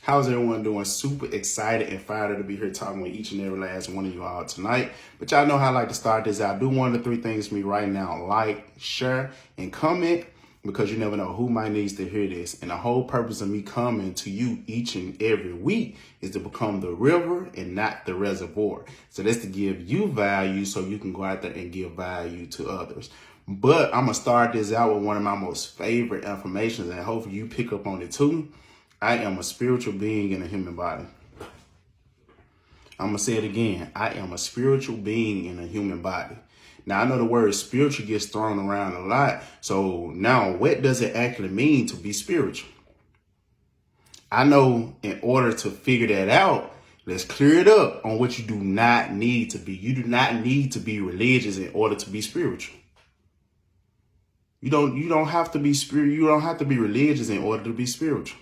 How's everyone doing? Super excited and fired to be here talking with each and every last one of you all tonight. But y'all know how I like to start this out. Do one of the three things for me right now. Like, share, and comment, because you never know who might needs to hear this. And the whole purpose of me coming to you each and every week is to become the river and not the reservoir. So that's to give you value so you can go out there and give value to others. But I'm going to start this out with one of my most favorite affirmations, and hopefully you pick up on it too. I am a spiritual being in a human body. I'm going to say it again. I am a spiritual being in a human body. Now, I know the word spiritual gets thrown around a lot. So now what does it actually mean to be spiritual? I know in order to figure that out, let's clear it up on what you do not need to be. You do not need to be religious in order to be spiritual. You don't have to be spiritual. You don't have to be religious in order to be spiritual.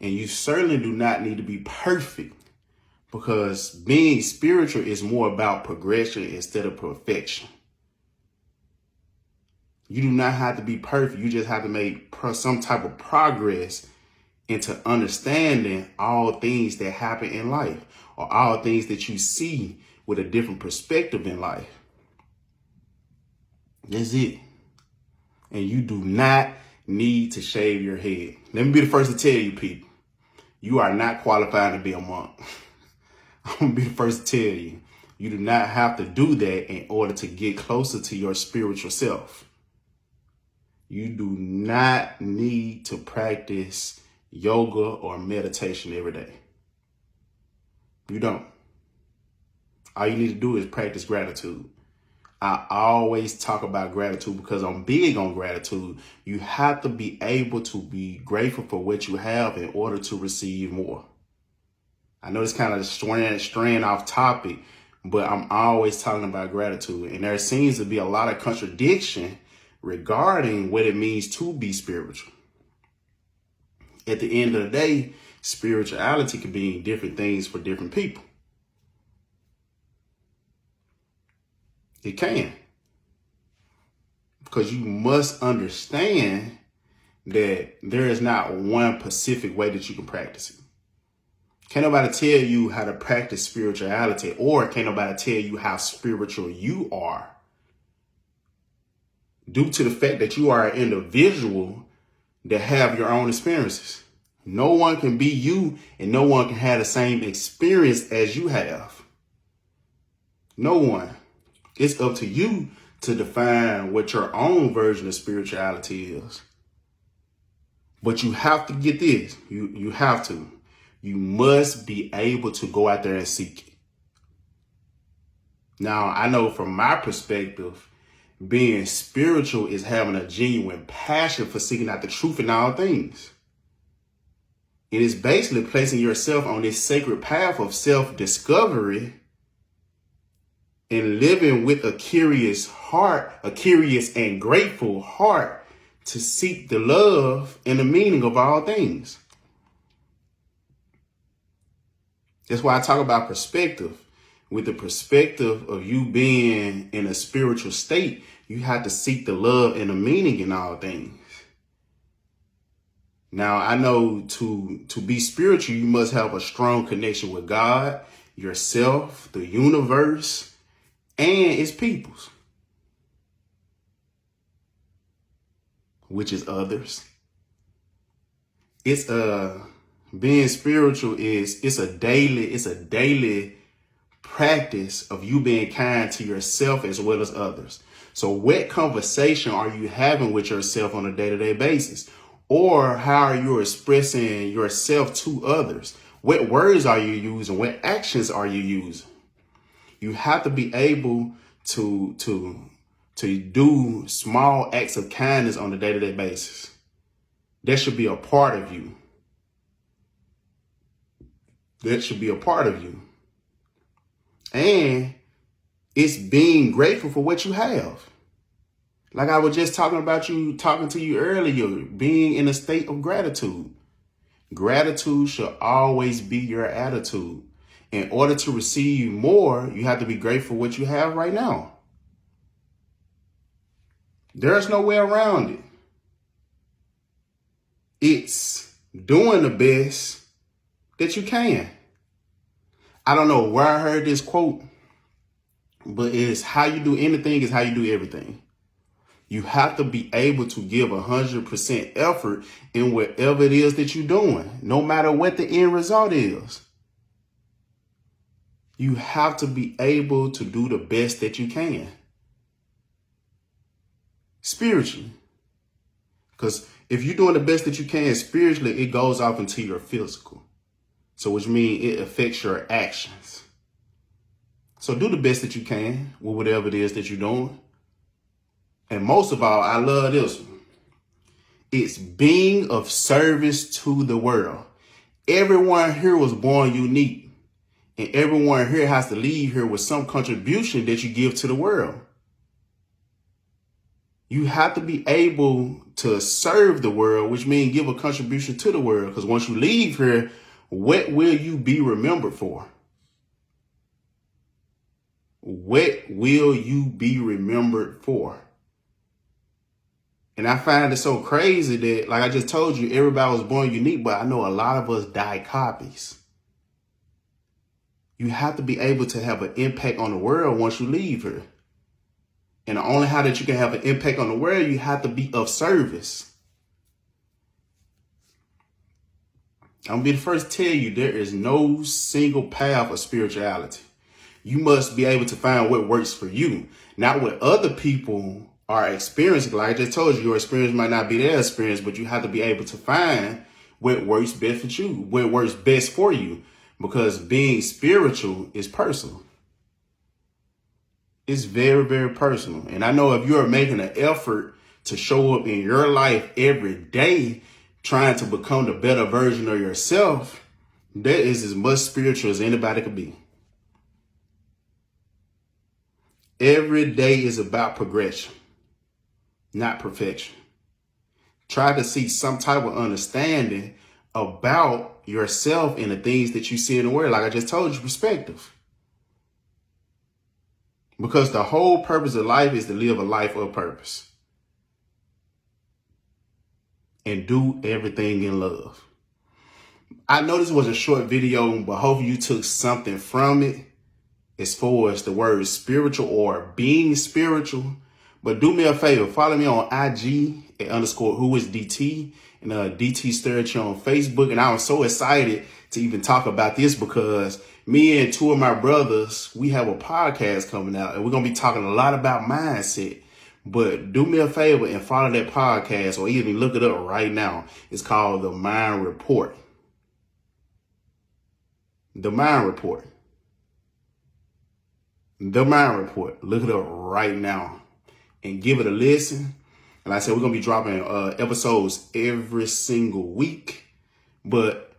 And you certainly do not need to be perfect, because being spiritual is more about progression instead of perfection. You do not have to be perfect. You just have to make some type of progress into understanding all things that happen in life, or all things that you see with a different perspective in life. That's it. And you do not need to shave your head. Let me be the first to tell you, people, you are not qualified to be a monk. I'm going to be the first to tell you, you do not have to do that in order to get closer to your spiritual self. You do not need to practice yoga or meditation every day. You don't. All you need to do is practice gratitude. I always talk about gratitude because I'm big on gratitude. You have to be able to be grateful for what you have in order to receive more. I know it's kind of straying off topic, but I'm always talking about gratitude. And there seems to be a lot of contradiction regarding what it means to be spiritual. At the end of the day, spirituality can mean different things for different people. It can. Because you must understand that there is not one specific way that you can practice it. Can't nobody tell you how to practice spirituality, or can't nobody tell you how spiritual you are. Due to the fact that you are an individual that have your own experiences. No one can be you, and no one can have the same experience as you have. No one. It's up to you to define what your own version of spirituality is. But you have to get this. You have to. You must be able to go out there and seek it. Now, I know from my perspective, being spiritual is having a genuine passion for seeking out the truth in all things. It is basically placing yourself on this sacred path of self-discovery and living with a curious heart, a curious and grateful heart, to seek the love and the meaning of all things. That's why I talk about perspective. With the perspective of you being in a spiritual state, you have to seek the love and the meaning in all things. Now, I know to be spiritual, you must have a strong connection with God, yourself, the universe, and its peoples, which is others. It's being spiritual it's a daily practice of you being kind to yourself as well as others. So what conversation are you having with yourself on a day-to-day basis? Or how are you expressing yourself to others? What words are you using? What actions are you using? You have to be able to do small acts of kindness on a day-to-day basis. That should be a part of you. That should be a part of you. And it's being grateful for what you have. Like I was just talking to you earlier, being in a state of gratitude. Gratitude should always be your attitude. In order to receive more, you have to be grateful for what you have right now. There's no way around it. It's doing the best that you can. I don't know where I heard this quote, but it's how you do anything is how you do everything. You have to be able to give 100% effort in whatever it is that you're doing, no matter what the end result is. You have to be able to do the best that you can. Spiritually. Because if you're doing the best that you can spiritually, it goes off into your physical. So which means it affects your actions. So do the best that you can with whatever it is that you're doing. And most of all, I love this one. It's being of service to the world. Everyone here was born unique. And everyone here has to leave here with some contribution that you give to the world. You have to be able to serve the world, which means give a contribution to the world. Because once you leave here, what will you be remembered for? What will you be remembered for? And I find it so crazy that, like I just told you, everybody was born unique, but I know a lot of us die copies. You have to be able to have an impact on the world once you leave here. And the only how that you can have an impact on the world, you have to be of service. I'm going to be the first to tell you there is no single path of spirituality. You must be able to find what works for you, not what other people are experiencing. Like I just told you, your experience might not be their experience, but you have to be able to find what works best for you, what works best for you, because being spiritual is personal. It's very, very personal. And I know if you're making an effort to show up in your life every day, trying to become the better version of yourself, that is as much spiritual as anybody could be. Every day is about progression, not perfection. Try to see some type of understanding about yourself and the things that you see in the world. Like I just told you, perspective. Because the whole purpose of life is to live a life of purpose. And do everything in love. I know this was a short video, but hopefully you took something from it as far as the word spiritual or being spiritual. But do me a favor, follow me on IG at _whoisDT and DT Sturridge on Facebook. And I was so excited to even talk about this because me and two of my brothers, we have a podcast coming out and we're going to be talking a lot about mindset. But do me a favor and follow that podcast or even look it up right now. It's called The Mind Report. The Mind Report. The Mind Report. Look it up right now and give it a listen. And like I said, we're going to be dropping episodes every single week. But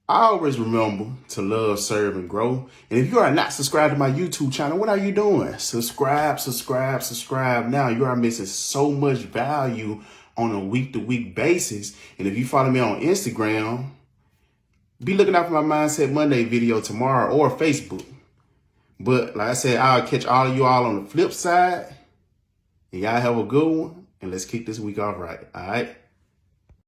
I always remember to love, serve, and grow. And if you are not subscribed to my YouTube channel, what are you doing? Subscribe now. You are missing so much value on a week-to-week basis. And if you follow me on Instagram, be looking out for my Mindset Monday video tomorrow or Facebook. But like I said, I'll catch all of you all on the flip side. And y'all have a good one. And let's kick this week off right. All right.